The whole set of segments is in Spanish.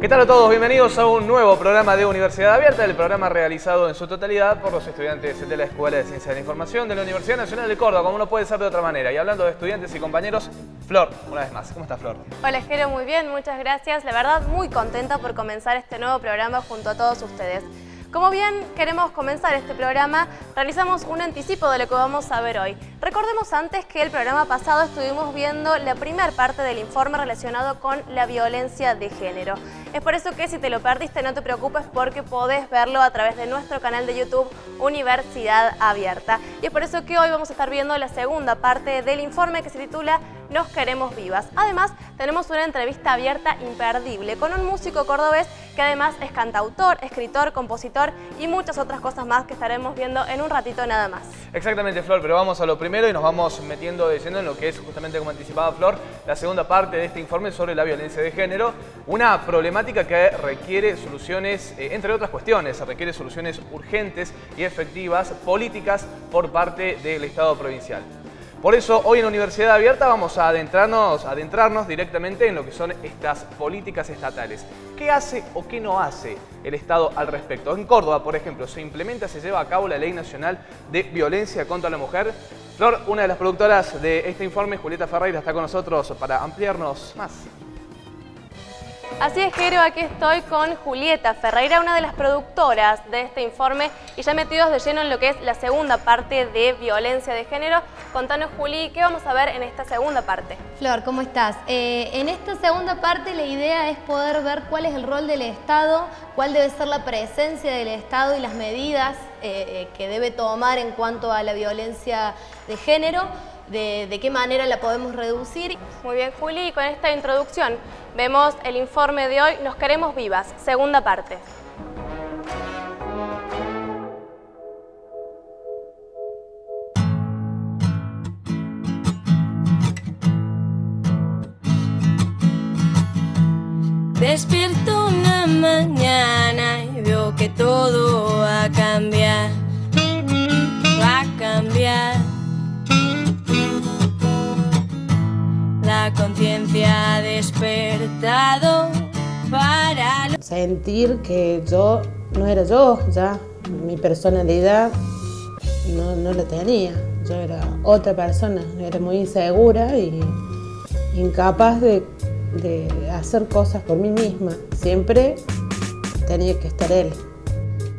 ¿Qué tal a todos? Bienvenidos a un nuevo programa de Universidad Abierta, el programa realizado en su totalidad por los estudiantes de la Escuela de Ciencias de la Información de la Universidad Nacional de Córdoba, como no puede ser de otra manera. Y hablando de estudiantes y compañeros, Flor, una vez más. ¿Cómo estás, Flor? Hola, Jero, muy bien, muchas gracias. La verdad, muy contenta por comenzar este nuevo programa junto a todos ustedes. Como bien queremos comenzar este programa, realizamos un anticipo de lo que vamos a ver hoy. Recordemos antes que el programa pasado estuvimos viendo la primera parte del informe relacionado con la violencia de género. Es por eso que si te lo perdiste no te preocupes porque podés verlo a través de nuestro canal de YouTube Universidad Abierta. Y es por eso que hoy vamos a estar viendo la segunda parte del informe que se titula Nos queremos vivas. Además, tenemos una entrevista abierta imperdible con un músico cordobés que además es cantautor, escritor, compositor y muchas otras cosas más que estaremos viendo en un ratito nada más. Exactamente, Flor, pero vamos a lo primero y nos vamos metiendo de lleno en lo que es, justamente como anticipaba Flor, la segunda parte de este informe sobre la violencia de género, una problemática que requiere soluciones, entre otras cuestiones, requiere soluciones urgentes y efectivas, políticas por parte del Estado provincial. Por eso, hoy en Universidad Abierta vamos a adentrarnos directamente en lo que son estas políticas estatales. ¿Qué hace o qué no hace el Estado al respecto? En Córdoba, por ejemplo, se lleva a cabo la Ley Nacional de Violencia contra la Mujer. Flor, una de las productoras de este informe, Julieta Ferreira, está con nosotros para ampliarnos más. Así es, Jero, aquí estoy con Julieta Ferreira, una de las productoras de este informe y ya metidos de lleno en lo que es la segunda parte de violencia de género. Contanos, Juli, ¿qué vamos a ver en esta segunda parte? Flor, ¿cómo estás? En esta segunda parte la idea es poder ver cuál es el rol del Estado, cuál debe ser la presencia del Estado y las medidas que debe tomar en cuanto a la violencia de género. De qué manera la podemos reducir. Muy bien, Juli, y con esta introducción vemos el informe de hoy, Nos queremos vivas, segunda parte. Despierto una mañana y veo que todo va a cambiar, va a cambiar. La conciencia ha despertado para... Sentir que yo no era yo, ya mi personalidad no la tenía. Yo era otra persona, era muy insegura y incapaz de hacer cosas por mí misma. Siempre tenía que estar él.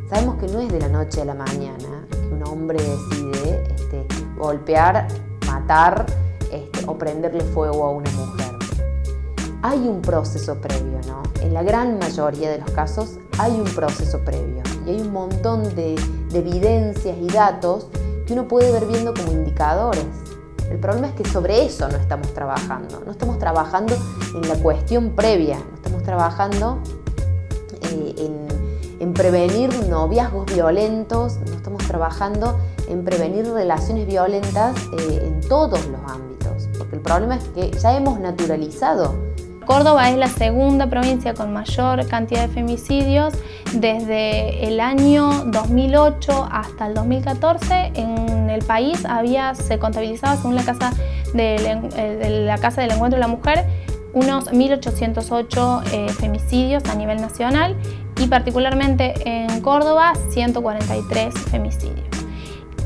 Sabemos que no es de la noche a la mañana que un hombre decide golpear, matar o prenderle fuego a una mujer. Hay un proceso previo, ¿no? En la gran mayoría de los casos hay un proceso previo y hay un montón de evidencias y datos que uno puede ver viendo como indicadores. El problema es que sobre eso no estamos trabajando en la cuestión previa, no estamos trabajando en prevenir noviazgos violentos, no estamos trabajando en prevenir relaciones violentas en todos los ámbitos, porque el problema es que ya hemos naturalizado. Córdoba es la segunda provincia con mayor cantidad de femicidios. Desde el año 2008 hasta el 2014 en el país se contabilizaba, según la Casa del Encuentro de la Mujer, unos 1.808 femicidios a nivel nacional y particularmente en Córdoba 143 femicidios.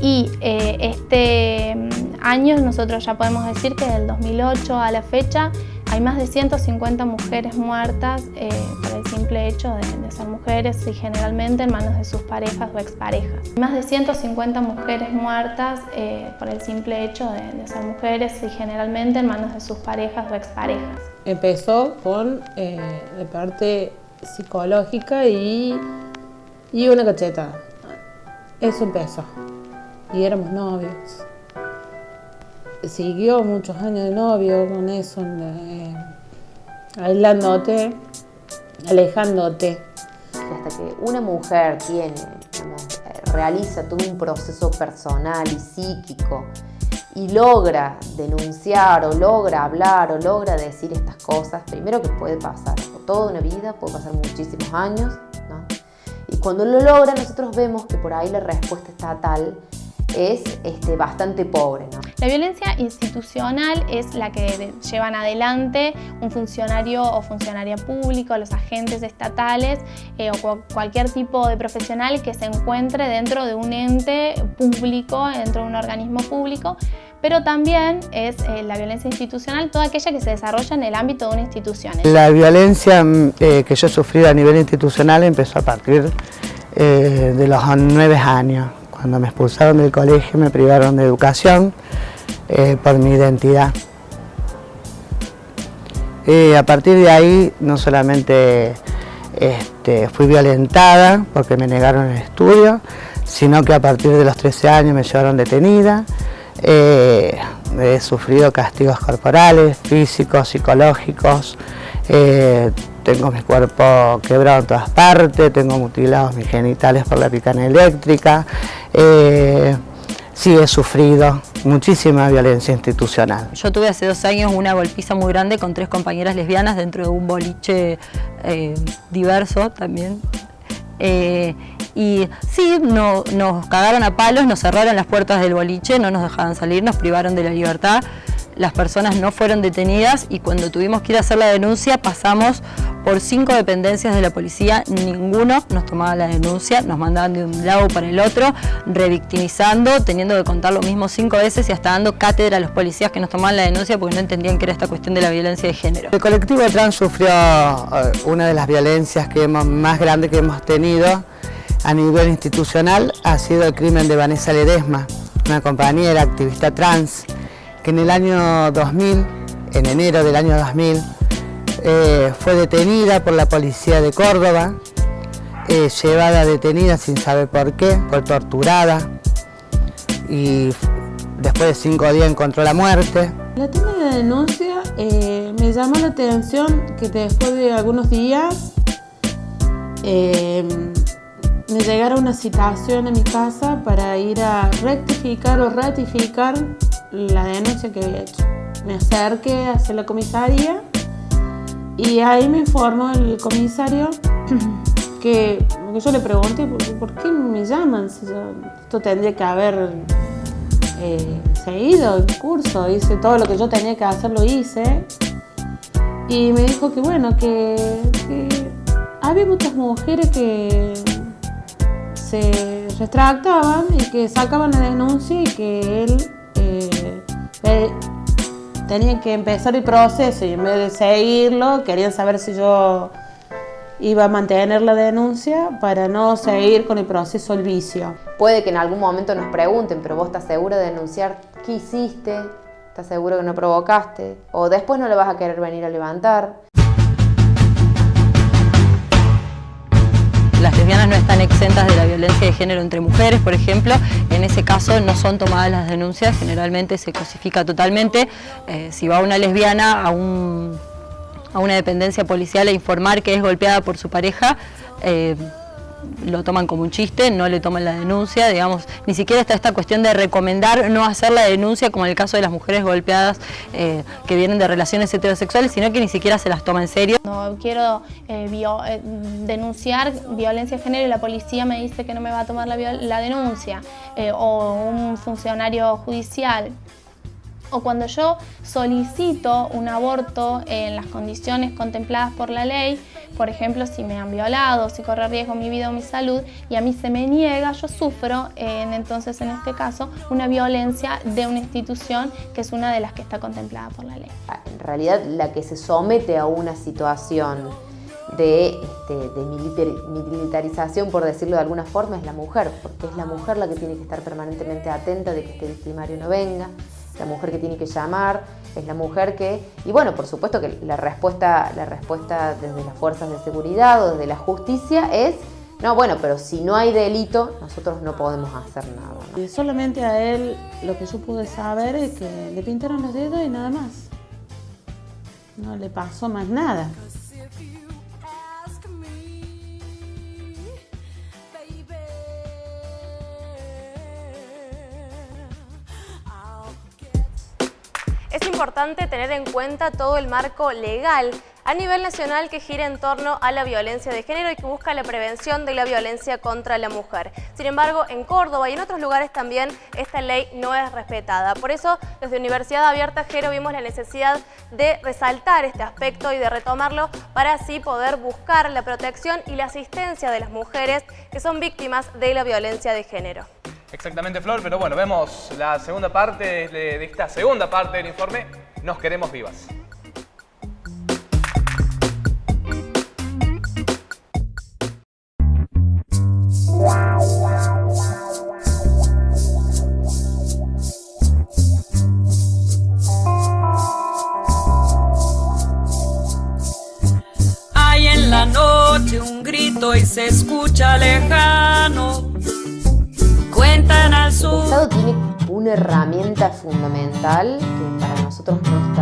Y este año nosotros ya podemos decir que del 2008 a la fecha hay más de 150 mujeres muertas por el simple hecho de ser mujeres y generalmente en manos de sus parejas o exparejas. Más de 150 mujeres muertas por el simple hecho de ser mujeres y generalmente en manos de sus parejas o exparejas. Empezó con la parte psicológica y una cachetada. Eso empezó. Y éramos novios. Siguió muchos años de novio con eso, aislándote, alejándote. Hasta que una mujer realiza todo un proceso personal y psíquico y logra denunciar o logra hablar o logra decir estas cosas, primero que puede pasar por toda una vida, puede pasar muchísimos años, ¿no? Y cuando lo logra nosotros vemos que por ahí la respuesta estatal es bastante pobre, ¿no? La violencia institucional es la que llevan adelante un funcionario o funcionaria público, los agentes estatales o cualquier tipo de profesional que se encuentre dentro de un ente público, dentro de un organismo público, pero también es la violencia institucional toda aquella que se desarrolla en el ámbito de una institución. La violencia que yo he sufrido a nivel institucional empezó a partir de los 9 años. Cuando me expulsaron del colegio, me privaron de educación por mi identidad. A partir de ahí no solamente fui violentada porque me negaron el estudio, sino que a partir de los 13 años me llevaron detenida. He sufrido castigos corporales, físicos, psicológicos. Tengo mi cuerpo quebrado en todas partes, tengo mutilados mis genitales por la picana eléctrica. Sí, he sufrido muchísima violencia institucional. Yo tuve hace 2 años una golpiza muy grande con 3 compañeras lesbianas dentro de un boliche diverso también. Y sí, nos cagaron a palos, nos cerraron las puertas del boliche, no nos dejaban salir, nos privaron de la libertad. Las personas no fueron detenidas y cuando tuvimos que ir a hacer la denuncia pasamos por 5 dependencias de la policía, ninguno nos tomaba la denuncia, nos mandaban de un lado para el otro, revictimizando, teniendo que contar lo mismo 5 veces y hasta dando cátedra a los policías que nos tomaban la denuncia porque no entendían que era esta cuestión de la violencia de género. El colectivo trans sufrió una de las violencias más grandes que hemos tenido a nivel institucional, ha sido el crimen de Vanessa Ledesma, una compañera activista trans, que en el año 2000, en enero del año 2000, fue detenida por la policía de Córdoba, llevada detenida sin saber por qué, fue torturada y después de 5 días encontró la muerte. El tema de la denuncia me llama la atención que después de algunos días me llegara una citación a mi casa para ir a rectificar o ratificar la denuncia que había hecho. Me acerqué hacia la comisaría y ahí me informó el comisario que yo le pregunté ¿por qué me llaman? Si esto tendría que haber seguido el curso, hice todo lo que yo tenía que hacer, lo hice. Y me dijo que bueno, que había muchas mujeres que se retractaban y que sacaban la denuncia y que él tenía que empezar el proceso y en vez de seguirlo querían saber si yo iba a mantener la denuncia para no seguir con el proceso del vicio. Puede que en algún momento nos pregunten, pero vos estás segura de denunciar qué hiciste, estás seguro que no provocaste, o después no le vas a querer venir a levantar. Las lesbianas no están exentas de la violencia de género entre mujeres, por ejemplo. En ese caso no son tomadas las denuncias, generalmente se cosifica totalmente. Si va una lesbiana a una dependencia policial a informar que es golpeada por su pareja, lo toman como un chiste, no le toman la denuncia, digamos, ni siquiera está esta cuestión de recomendar no hacer la denuncia como en el caso de las mujeres golpeadas que vienen de relaciones heterosexuales, sino que ni siquiera se las toma en serio. No quiero denunciar violencia de género y la policía me dice que no me va a tomar la denuncia, o un funcionario judicial. O cuando yo solicito un aborto en las condiciones contempladas por la ley, por ejemplo, si me han violado, si corre riesgo mi vida o mi salud, y a mí se me niega, yo sufro, entonces en este caso, una violencia de una institución que es una de las que está contemplada por la ley. En realidad, la que se somete a una situación de militarización, por decirlo de alguna forma, es la mujer, porque es la mujer la que tiene que estar permanentemente atenta de que este victimario no venga, la mujer que tiene que llamar, es la mujer que... Y bueno, por supuesto que la respuesta desde las fuerzas de seguridad o desde la justicia es, no, bueno, pero si no hay delito, nosotros no podemos hacer nada, ¿no? Y solamente a él lo que yo pude saber es que le pintaron los dedos y nada más. No le pasó más nada. Es importante tener en cuenta todo el marco legal a nivel nacional que gira en torno a la violencia de género y que busca la prevención de la violencia contra la mujer. Sin embargo, en Córdoba y en otros lugares también esta ley no es respetada. Por eso, desde Universidad Abierta Jero vimos la necesidad de resaltar este aspecto y de retomarlo para así poder buscar la protección y la asistencia de las mujeres que son víctimas de la violencia de género. Exactamente, Flor, pero bueno, vemos la segunda parte de esta segunda parte del informe, Nos queremos vivas. Hay en la noche un grito y se escucha lejano. Cuentan al sur. El Estado tiene una herramienta fundamental que para nosotros no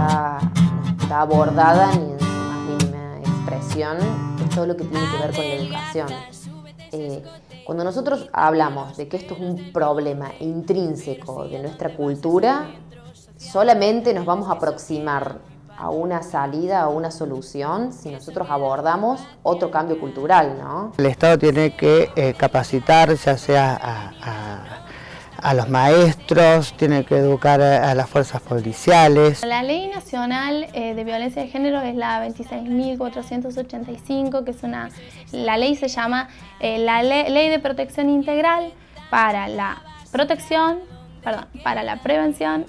está abordada ni en su más mínima expresión, que es todo lo que tiene que ver con la educación. Cuando nosotros hablamos de que esto es un problema intrínseco de nuestra cultura, solamente nos vamos a aproximar a una salida, a una solución, si nosotros abordamos otro cambio cultural, ¿no? El Estado tiene que capacitar, ya sea a los maestros, tiene que educar a las fuerzas policiales. La Ley Nacional de Violencia de Género es la 26.485, que es la ley se llama Ley de Protección Integral para la prevención,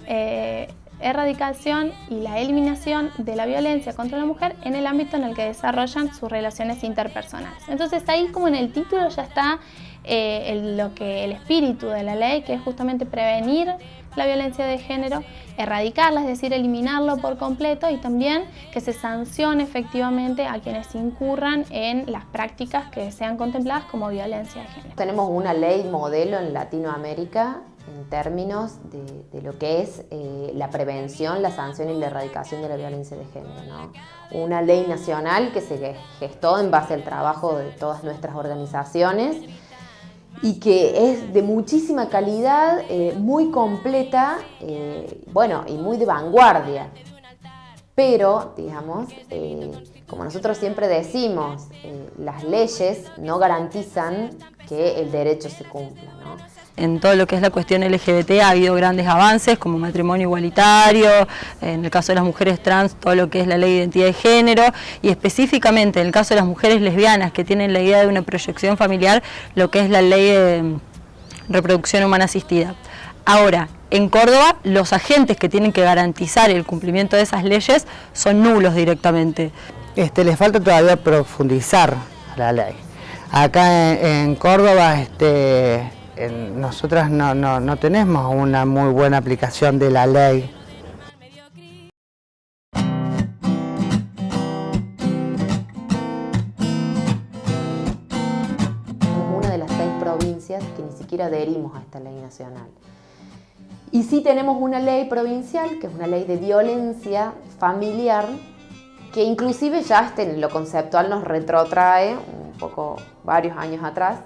erradicación y la eliminación de la violencia contra la mujer en el ámbito en el que desarrollan sus relaciones interpersonales. Entonces ahí, como en el título, ya está el espíritu de la ley, que es justamente prevenir la violencia de género, erradicarla, es decir, eliminarlo por completo, y también que se sancione efectivamente a quienes incurran en las prácticas que sean contempladas como violencia de género. Tenemos una ley modelo en Latinoamérica en términos de lo que es la prevención, la sanción y la erradicación de la violencia de género, ¿no? Una ley nacional que se gestó en base al trabajo de todas nuestras organizaciones y que es de muchísima calidad, muy completa, y muy de vanguardia. Pero, digamos, como nosotros siempre decimos, las leyes no garantizan que el derecho se cumpla, ¿no? En todo lo que es la cuestión LGBT ha habido grandes avances, como matrimonio igualitario, en el caso de las mujeres trans, todo lo que es la ley de identidad de género, y específicamente en el caso de las mujeres lesbianas que tienen la idea de una proyección familiar, lo que es la ley de reproducción humana asistida. Ahora, en Córdoba, los agentes que tienen que garantizar el cumplimiento de esas leyes son nulos directamente. Les falta todavía profundizar la ley. Acá en Córdoba, nosotras no tenemos una muy buena aplicación de la ley. Somos una de las 6 provincias que ni siquiera adherimos a esta ley nacional. Y sí tenemos una ley provincial, que es una ley de violencia familiar, que inclusive ya en lo conceptual nos retrotrae un poco varios años atrás,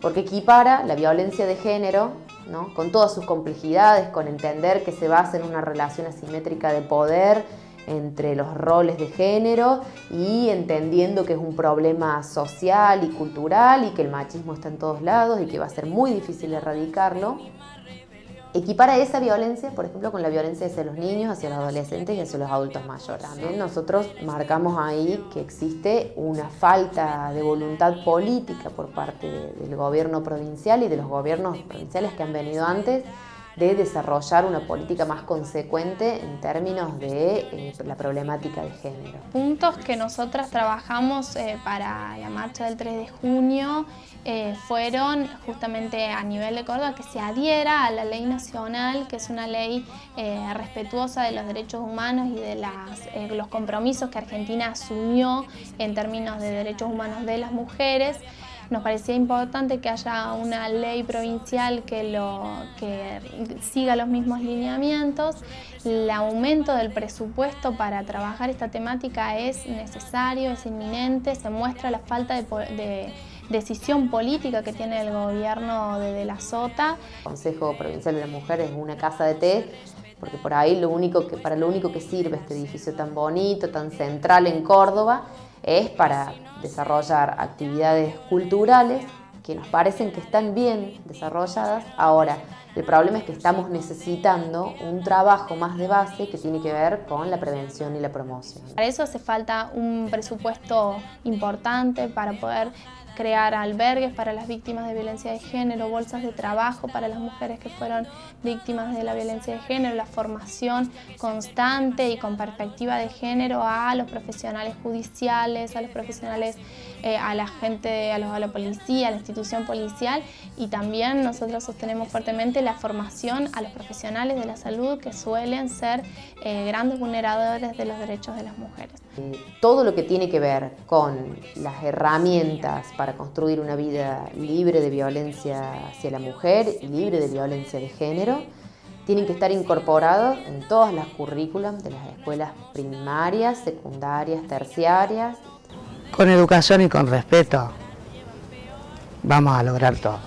porque equipara la violencia de género, ¿no?, con todas sus complejidades, con entender que se basa en una relación asimétrica de poder entre los roles de género y entendiendo que es un problema social y cultural y que el machismo está en todos lados y que va a ser muy difícil erradicarlo. Equipara esa violencia, por ejemplo, con la violencia hacia los niños, hacia los adolescentes y hacia los adultos mayores. También nosotros marcamos ahí que existe una falta de voluntad política por parte del gobierno provincial y de los gobiernos provinciales que han venido antes de desarrollar una política más consecuente en términos de la problemática de género. Puntos que nosotras trabajamos para la marcha del 3 de junio fueron justamente a nivel de Córdoba que se adhiera a la ley nacional, que es una ley respetuosa de los derechos humanos y de los compromisos que Argentina asumió en términos de derechos humanos de las mujeres. Nos parecía importante que haya una ley provincial que siga los mismos lineamientos. El aumento del presupuesto para trabajar esta temática es necesario, es inminente, se muestra la falta de decisión política que tiene el gobierno de la Sota. El Consejo Provincial de la Mujer es una casa de té, porque por ahí para lo único que sirve este edificio tan bonito, tan central en Córdoba, es para desarrollar actividades culturales que nos parecen que están bien desarrolladas. Ahora, el problema es que estamos necesitando un trabajo más de base que tiene que ver con la prevención y la promoción. Para eso hace falta un presupuesto importante para poder crear albergues para las víctimas de violencia de género, bolsas de trabajo para las mujeres que fueron víctimas de la violencia de género, la formación constante y con perspectiva de género a los profesionales judiciales, a los profesionales, a la gente, a la policía, a la institución policial, y también nosotros sostenemos fuertemente la formación a los profesionales de la salud que suelen ser grandes vulneradores de los derechos de las mujeres. Todo lo que tiene que ver con las herramientas para construir una vida libre de violencia hacia la mujer y libre de violencia de género tienen que estar incorporados en todas las currículas de las escuelas primarias, secundarias, terciarias. Con educación y con respeto vamos a lograr todo.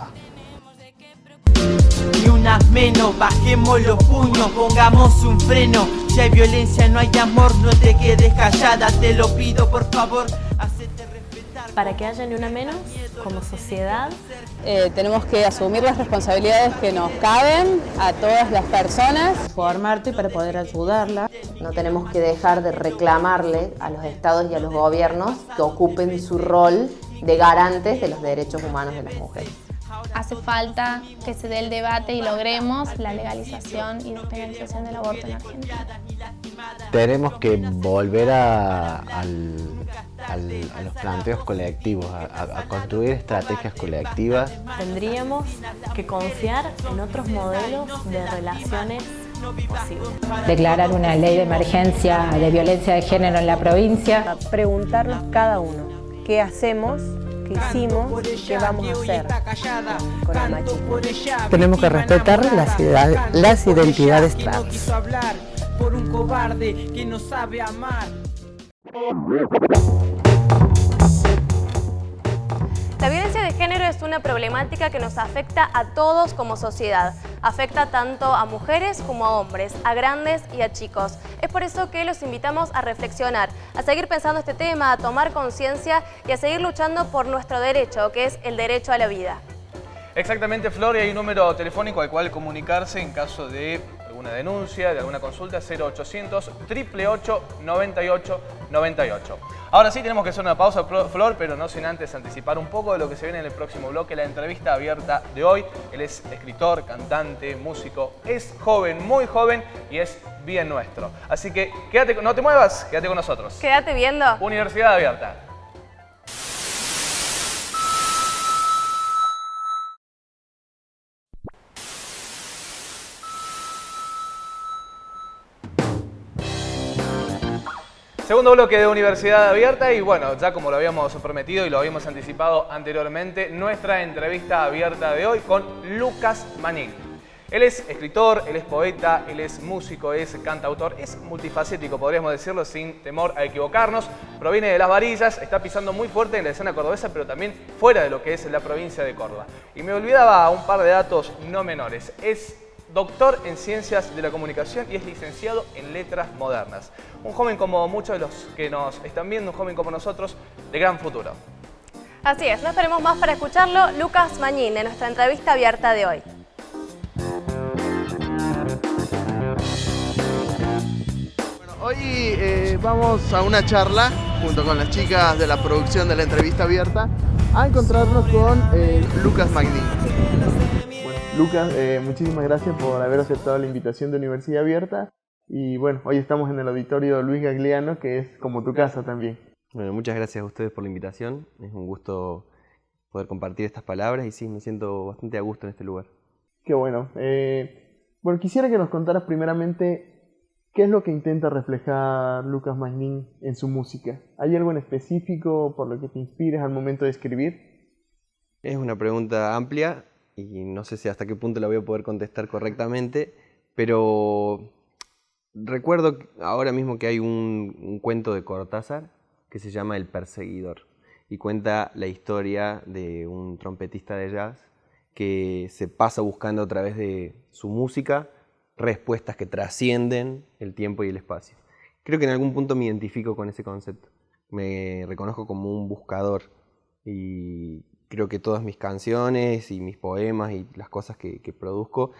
Ni unas menos, bajemos los puños, pongamos un freno. Si hay violencia no hay amor, no te quedes callada, te lo pido por favor, hacete respetar. Para que haya ni una menos, como sociedad, tenemos que asumir las responsabilidades que nos caben a todas las personas. Formarte para poder ayudarla. No tenemos que dejar de reclamarle a los estados y a los gobiernos que ocupen su rol de garantes de los derechos humanos de las mujeres. Hace falta que se dé el debate y logremos la legalización y despenalización del aborto en Argentina. Tenemos que volver a los planteos colectivos, a construir estrategias colectivas. Tendríamos que confiar en otros modelos de relaciones posibles. Declarar una ley de emergencia de violencia de género en la provincia. Preguntarnos cada uno qué hacemos, qué hicimos, qué vamos a hacer con el machismo. Tenemos que respetar las identidades trans. Por un cobarde que no sabe amar. La violencia de género es una problemática que nos afecta a todos como sociedad. Afecta tanto a mujeres como a hombres, a grandes y a chicos. Es por eso que los invitamos a reflexionar, a seguir pensando este tema, a tomar conciencia y a seguir luchando por nuestro derecho, que es el derecho a la vida. Exactamente, Flor, y hay un número telefónico al cual comunicarse en caso de alguna denuncia, de alguna consulta, 0800 888 98 98. Ahora sí tenemos que hacer una pausa, Flor, pero no sin antes anticipar un poco de lo que se viene en el próximo bloque, la entrevista abierta de hoy. Él es escritor, cantante, músico, es joven, muy joven y es bien nuestro. Así que quédate, no te muevas, quédate con nosotros. Quédate viendo. Universidad Abierta. Segundo bloque de Universidad Abierta y bueno, ya como lo habíamos prometido y lo habíamos anticipado anteriormente, nuestra entrevista abierta de hoy con Lucas Magnin. Él es escritor, él es poeta, él es músico, es cantautor, es multifacético, podríamos decirlo sin temor a equivocarnos. Proviene de Las Varillas, está pisando muy fuerte en la escena cordobesa, pero también fuera de lo que es la provincia de Córdoba. Y me olvidaba un par de datos no menores. Es doctor en Ciencias de la Comunicación y es licenciado en Letras Modernas. Un joven como muchos de los que nos están viendo, un joven como nosotros, de gran futuro. Así es, no esperemos más para escucharlo. Lucas Magnin, en nuestra entrevista abierta de hoy. Bueno, hoy vamos a una charla, junto con las chicas de la producción de la entrevista abierta, a encontrarnos con Lucas Magnin. Lucas, muchísimas gracias por haber aceptado la invitación de Universidad Abierta y bueno, hoy estamos en el auditorio Luis Gagliano, que es como tu casa también. Bueno, muchas gracias a ustedes por la invitación, es un gusto poder compartir estas palabras y sí, me siento bastante a gusto en este lugar. Qué bueno. Bueno, quisiera que nos contaras primeramente qué es lo que intenta reflejar Lucas Magnin en su música. ¿Hay algo en específico por lo que te inspires al momento de escribir? Es una pregunta amplia y no sé si hasta qué punto la voy a poder contestar correctamente, pero recuerdo ahora mismo que hay un cuento de Cortázar que se llama El Perseguidor y cuenta la historia de un trompetista de jazz que se pasa buscando a través de su música respuestas que trascienden el tiempo y el espacio. Creo que en algún punto me identifico con ese concepto. Me reconozco como un buscador y creo que todas mis canciones y mis poemas y las cosas que produzco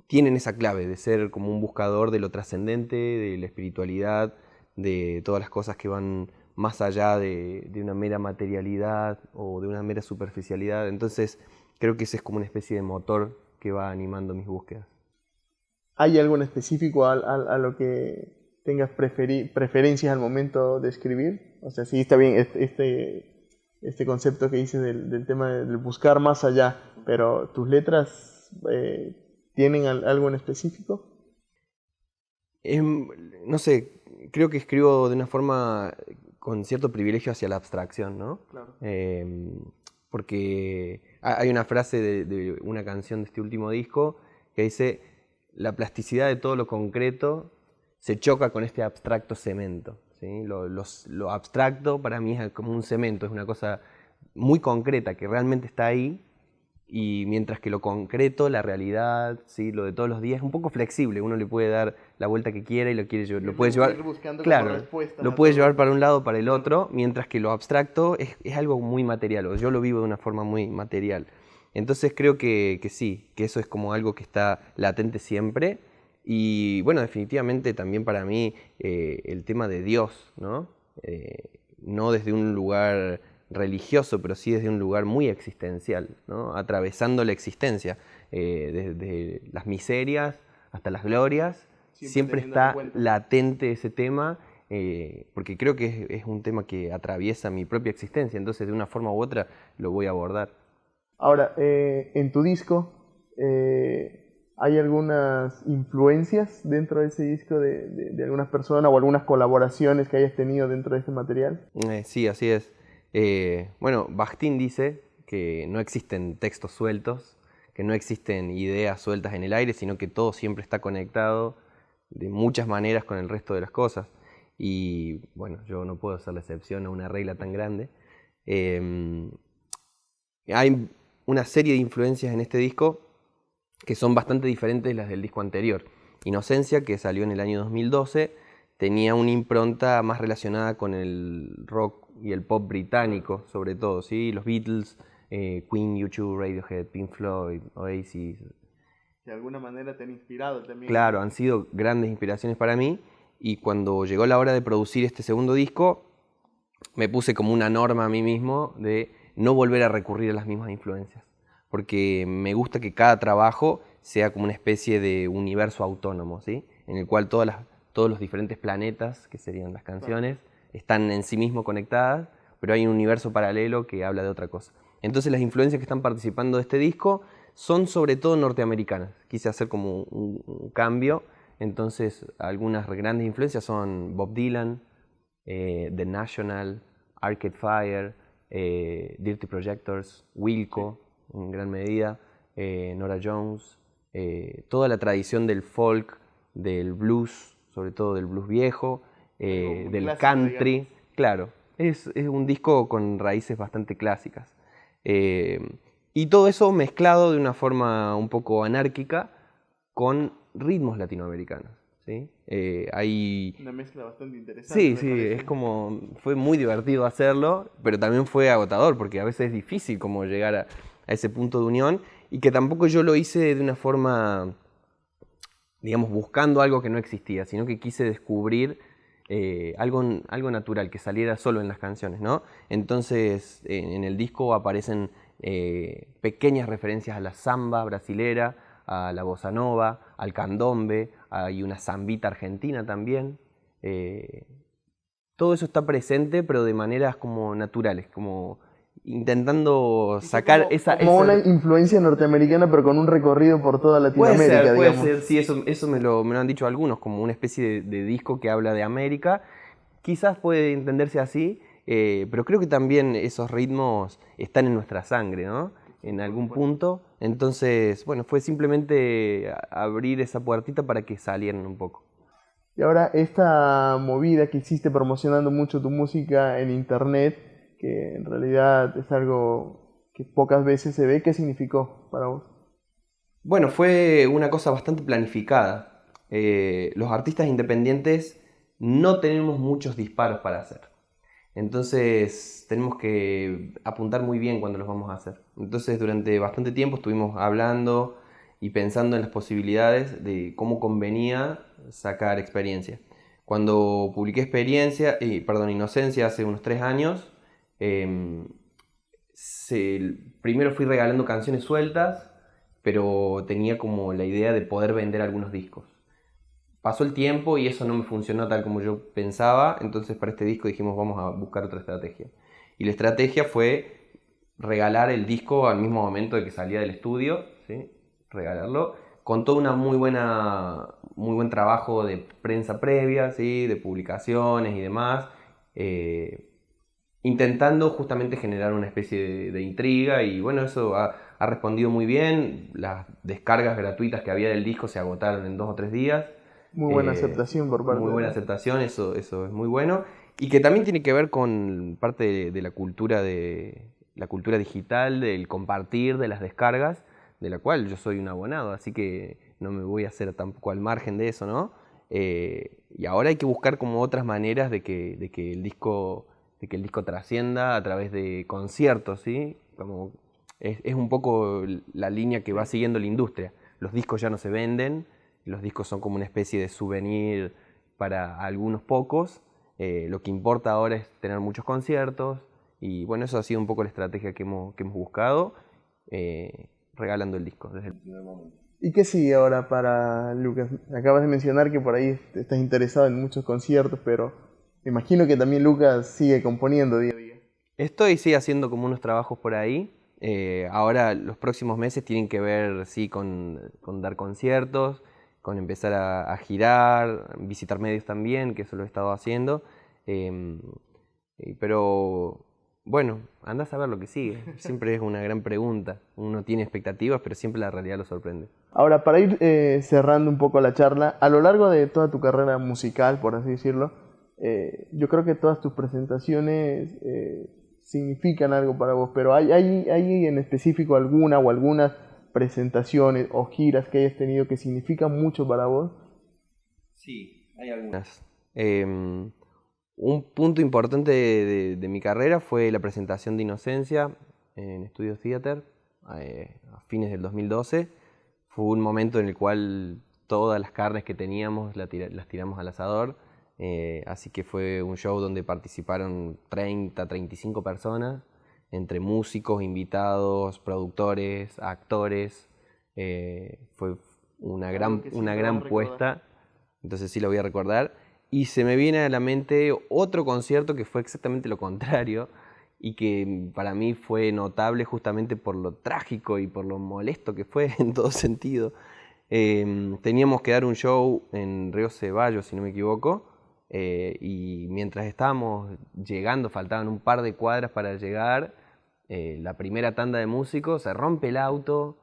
tienen esa clave de ser como un buscador de lo trascendente, de la espiritualidad, de todas las cosas que van más allá de una mera materialidad o de una mera superficialidad. Entonces creo que ese es como una especie de motor que va animando mis búsquedas. ¿Hay algo en específico a lo que tengas preferencias al momento de escribir? O sea, sí está bien este concepto que dices del tema del buscar más allá, pero ¿tus letras tienen algo en específico? No sé, creo que escribo de una forma con cierto privilegio hacia la abstracción, ¿no? Claro. Porque hay una frase de una canción de este último disco que dice: la plasticidad de todo lo concreto se choca con este abstracto cemento, ¿sí? Lo abstracto para mí es como un cemento, es una cosa muy concreta que realmente está ahí, y mientras que lo concreto, la realidad, ¿sí? Lo de todos los días es un poco flexible, uno le puede dar la vuelta que quiera y lo puede llevar, claro, lo puede llevar para un lado o para el otro, mientras que lo abstracto es algo muy material, o yo lo vivo de una forma muy material. Entonces creo que sí, que eso es como algo que está latente siempre. Y bueno, definitivamente también para mí el tema de Dios, ¿no? No desde un lugar religioso, pero sí desde un lugar muy existencial, ¿no? Atravesando la existencia, desde las miserias hasta las glorias, siempre está latente ese tema, porque creo que es un tema que atraviesa mi propia existencia, entonces de una forma u otra lo voy a abordar. Ahora, en tu disco, ¿hay algunas influencias dentro de ese disco de algunas personas o algunas colaboraciones que hayas tenido dentro de este material? Sí, así es. Bueno, Bakhtin dice que no existen textos sueltos, que no existen ideas sueltas en el aire, sino que todo siempre está conectado de muchas maneras con el resto de las cosas. Y bueno, yo no puedo hacer la excepción a una regla tan grande. Hay una serie de influencias en este disco que son bastante diferentes de las del disco anterior. Inocencia, que salió en el año 2012, tenía una impronta más relacionada con el rock y el pop británico, sobre todo, ¿sí? Los Beatles, Queen, U2, Radiohead, Pink Floyd, Oasis. De alguna manera te han inspirado también. Claro, han sido grandes inspiraciones para mí, y cuando llegó la hora de producir este segundo disco, me puse como una norma a mí mismo de no volver a recurrir a las mismas influencias, porque me gusta que cada trabajo sea como una especie de universo autónomo, ¿sí? En el cual todos los diferentes planetas, que serían las canciones, están en sí mismo conectadas, pero hay un universo paralelo que habla de otra cosa. Entonces las influencias que están participando de este disco son sobre todo norteamericanas. Quise hacer como un cambio, entonces algunas grandes influencias son Bob Dylan, The National, Arcade Fire, Dirty Projectors, Wilco, en gran medida, Norah Jones, toda la tradición del folk, del blues, sobre todo del blues viejo, del clásico, country, digamos. Claro, es un disco con raíces bastante clásicas. Y todo eso mezclado de una forma un poco anárquica con ritmos latinoamericanos, ¿sí? Hay una mezcla bastante interesante. Sí, fue muy divertido hacerlo, pero también fue agotador, porque a veces es difícil como llegar a ese punto de unión, y que tampoco yo lo hice de una forma, digamos, buscando algo que no existía, sino que quise descubrir algo natural, que saliera solo en las canciones, ¿no? Entonces, en el disco aparecen pequeñas referencias a la samba brasilera, a la bossa nova, al candombe, hay una zambita argentina también. Todo eso está presente, pero de maneras como naturales, como intentando sacar como una influencia norteamericana, pero con un recorrido por toda Latinoamérica, puede ser, sí, eso me lo han dicho algunos, como una especie de disco que habla de América. Quizás puede entenderse así, pero creo que también esos ritmos están en nuestra sangre, ¿no? En algún punto. Entonces, bueno, fue simplemente abrir esa puertita para que salieran un poco. Y ahora, esta movida que hiciste promocionando mucho tu música en internet, que en realidad es algo que pocas veces se ve, ¿qué significó para vos? Bueno, fue una cosa bastante planificada. Los artistas independientes no tenemos muchos disparos para hacer. Entonces tenemos que apuntar muy bien cuando los vamos a hacer. Entonces durante bastante tiempo estuvimos hablando y pensando en las posibilidades de cómo convenía sacar Experiencia. Cuando publiqué Inocencia hace unos 3 años, primero fui regalando canciones sueltas, pero tenía como la idea de poder vender algunos discos. Pasó el tiempo y eso no me funcionó tal como yo pensaba, entonces para este disco dijimos vamos a buscar otra estrategia. Y la estrategia fue regalar el disco al mismo momento de que salía del estudio, ¿sí? Regalarlo, con todo un muy buen trabajo de prensa previa, ¿sí? De publicaciones y demás, intentando justamente generar una especie de intriga y bueno, eso ha respondido muy bien. Las descargas gratuitas que había del disco se agotaron en 2 o 3 días. Muy buena aceptación por parte. Muy buena aceptación, eso es muy bueno. Y que también tiene que ver con parte de la cultura digital, del compartir, de las descargas, de la cual yo soy un abonado, así que no me voy a hacer tampoco al margen de eso, ¿no? Y ahora hay que buscar como otras maneras de que el disco trascienda a través de conciertos, ¿sí? Como es un poco la línea que va siguiendo la industria. Los discos ya no se venden. Los discos son como una especie de souvenir para algunos pocos. Lo que importa ahora es tener muchos conciertos. Y bueno, eso ha sido un poco la estrategia que hemos buscado, regalando el disco desde el primer momento. ¿Y qué sigue ahora para Lucas? Acabas de mencionar que por ahí estás interesado en muchos conciertos, pero me imagino que también Lucas sigue componiendo día a día. Sigue haciendo como unos trabajos por ahí. Ahora los próximos meses tienen que ver con dar conciertos, con empezar a girar, visitar medios también, que eso lo he estado haciendo. Pero bueno, andás a ver lo que sigue. Siempre es una gran pregunta. Uno tiene expectativas, pero siempre la realidad lo sorprende. Ahora, para ir cerrando un poco la charla, a lo largo de toda tu carrera musical, por así decirlo, yo creo que todas tus presentaciones significan algo para vos, pero ¿hay en específico alguna o algunas presentaciones o giras que hayas tenido que significan mucho para vos? Sí, hay algunas. Un punto importante de mi carrera fue la presentación de Inocencia en Studio Theater a fines del 2012. Fue un momento en el cual todas las carnes que teníamos las tiramos al asador. Así que fue un show donde participaron 35 personas, entre músicos, invitados, productores, actores. Fue una gran puesta, entonces sí lo voy a recordar. Y se me viene a la mente otro concierto que fue exactamente lo contrario y que para mí fue notable justamente por lo trágico y por lo molesto que fue en todo sentido. Teníamos que dar un show en Río Ceballos, si no me equivoco, y mientras estábamos llegando, faltaban un par de cuadras para llegar, la primera tanda de músicos, se rompe el auto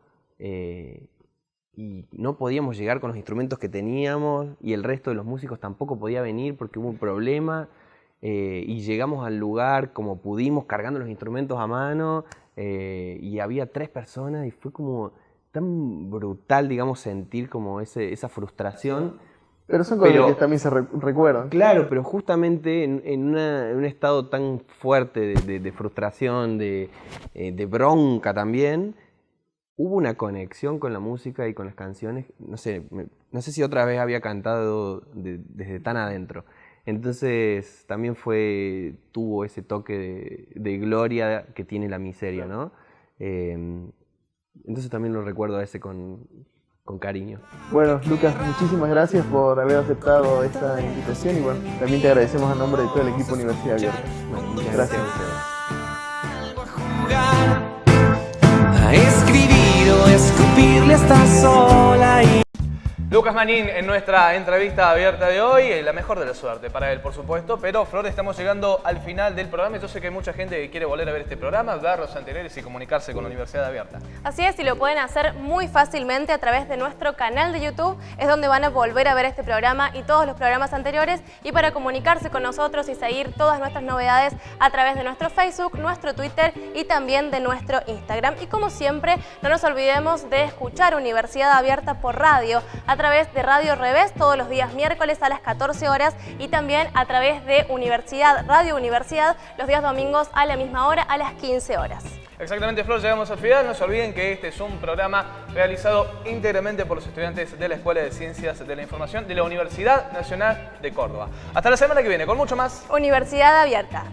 y no podíamos llegar con los instrumentos que teníamos y el resto de los músicos tampoco podía venir porque hubo un problema, y llegamos al lugar como pudimos cargando los instrumentos a mano, y había 3 personas y fue como tan brutal, digamos, sentir como esa frustración. Pero son cosas que también se recuerdan. Claro, pero justamente en un estado tan fuerte de frustración, de bronca también, hubo una conexión con la música y con las canciones. No sé si otra vez había cantado desde tan adentro. Entonces también tuvo ese toque de gloria que tiene la miseria, ¿no? Entonces también lo recuerdo a ese con cariño. Bueno, Lucas, muchísimas gracias por haber aceptado esta invitación y bueno, también te agradecemos a nombre de todo el equipo Universidad Abierta. Bueno, muchas gracias. A escribir o escupirle hasta sola y... Lucas Magnin en nuestra entrevista abierta de hoy, la mejor de la suerte para él, por supuesto. Pero, Flor, estamos llegando al final del programa. Yo sé que hay mucha gente que quiere volver a ver este programa, ver los anteriores y comunicarse con la Universidad Abierta. Así es, y lo pueden hacer muy fácilmente a través de nuestro canal de YouTube. Es donde van a volver a ver este programa y todos los programas anteriores. Y para comunicarse con nosotros y seguir todas nuestras novedades a través de nuestro Facebook, nuestro Twitter y también de nuestro Instagram. Y como siempre, no nos olvidemos de escuchar Universidad Abierta por radio, a través de Radio Revés todos los días miércoles a las 14 horas y también a través de Radio Universidad los días domingos a la misma hora, a las 15 horas. Exactamente, Flor, llegamos al final. No se olviden que este es un programa realizado íntegramente por los estudiantes de la Escuela de Ciencias de la Información de la Universidad Nacional de Córdoba. Hasta la semana que viene, con mucho más Universidad Abierta.